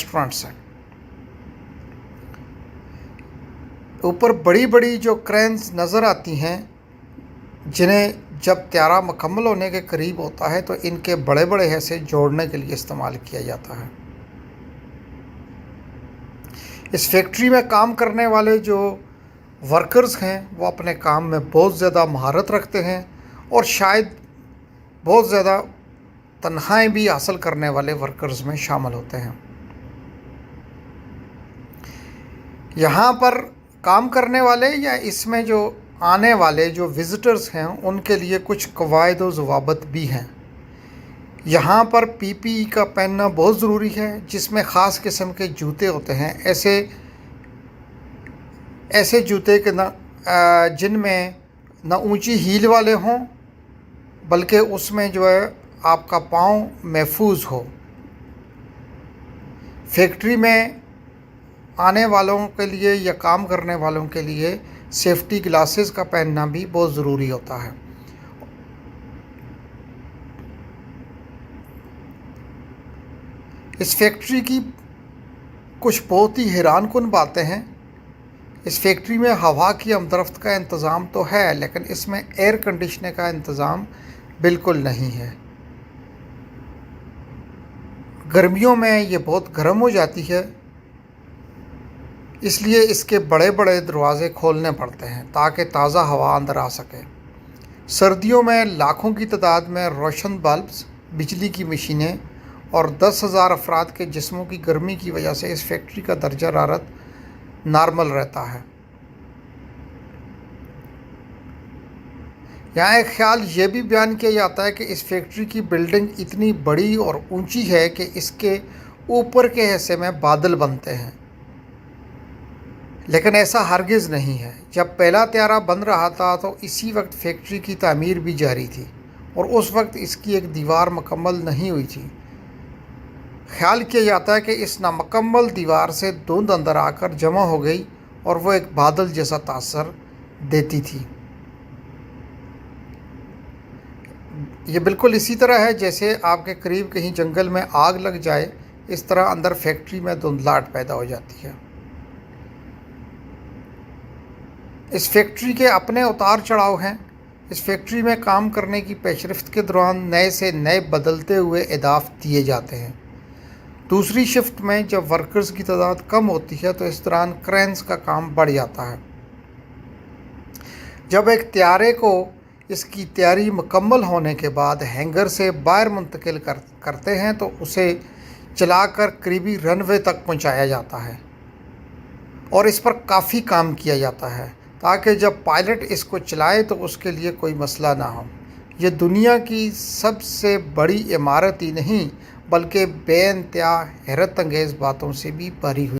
Restaurants हैं। ऊपर बड़ी बड़ी जो क्रेन्स नज़र आती हैं, जिन्हें जब त्यारा मुकम्मल होने के करीब होता है तो इनके बड़े बड़े हिस्से जोड़ने के लिए इस्तेमाल किया जाता है। इस फैक्ट्री में काम करने वाले जो वर्कर्स हैं वो अपने काम में बहुत ज़्यादा महारत रखते हैं और शायद बहुत ज़्यादा तनख्वाहें भी हासिल करने वाले वर्कर्स में शामिल होते हैं। यहाँ पर काम करने वाले या इसमें जो आने वाले जो विज़िटर्स हैं उनके लिए कुछ कवायद और ज़वाबित भी हैं। यहाँ पर पीपीई का पहनना बहुत ज़रूरी है, जिसमें ख़ास किस्म के जूते होते हैं। ऐसे जूते के जिनमें न ऊंची हील वाले हों, बल्कि उसमें जो है आपका पाँव महफूज हो। फैक्ट्री में आने वालों के लिए या काम करने वालों के लिए सेफ्टी ग्लासेस का पहनना भी बहुत ज़रूरी होता है। इस फैक्ट्री की कुछ बहुत ही हैरानकुन बातें हैं। इस फैक्ट्री में हवा की आमदरफ्त का इंतज़ाम तो है, लेकिन इसमें एयर कंडीशनर का इंतज़ाम बिल्कुल नहीं है। गर्मियों में ये बहुत गर्म हो जाती है, इसलिए इसके बड़े बड़े दरवाज़े खोलने पड़ते हैं ताकि ताज़ा हवा अंदर आ सके। सर्दियों में लाखों की तादाद में रोशन बल्ब्स, बिजली की मशीनें और 10,000 अफराद के जिस्मों की गर्मी की वजह से इस फैक्ट्री का दर्जा हरारत नॉर्मल रहता है। यहाँ एक ख्याल ये भी बयान किया जाता है कि इस फैक्ट्री की बिल्डिंग इतनी बड़ी और ऊंची है कि इसके ऊपर के हिस्से में बादल बनते हैं, लेकिन ऐसा हरगिज़ नहीं है। जब पहला त्यारा बन रहा था तो इसी वक्त फैक्ट्री की तामीर भी जारी थी और उस वक्त इसकी एक दीवार मुकम्मल नहीं हुई थी। ख्याल किया जाता है कि इस नामुकम्मल दीवार से धुंध अंदर आकर जमा हो गई और वो एक बादल जैसा तासर देती थी। ये बिल्कुल इसी तरह है जैसे आपके करीब कहीं जंगल में आग लग जाए, इस तरह अंदर फैक्ट्री में धुंधलाहट पैदा हो जाती है। इस फैक्ट्री के अपने उतार चढ़ाव हैं। इस फैक्ट्री में काम करने की पेशरफ्त के दौरान नए से नए बदलते हुए अहदाफ दिए जाते हैं। दूसरी शिफ्ट में जब वर्कर्स की तादाद कम होती है तो इस दौरान क्रेन्स का काम बढ़ जाता है। जब एक त्यारे को इसकी तैयारी मुकम्मल होने के बाद हैंगर से बाहर मुंतकिल करते हैं तो उसे चलाकर करीबी रनवे तक पहुंचाया जाता है और इस पर काफ़ी काम किया जाता है ताकि जब पायलट इसको चलाए तो उसके लिए कोई मसला ना हो। ये दुनिया की सबसे बड़ी इमारत ही नहीं बल्कि बेइंतहा हैरत अंगेज़ बातों से भी भरी हुई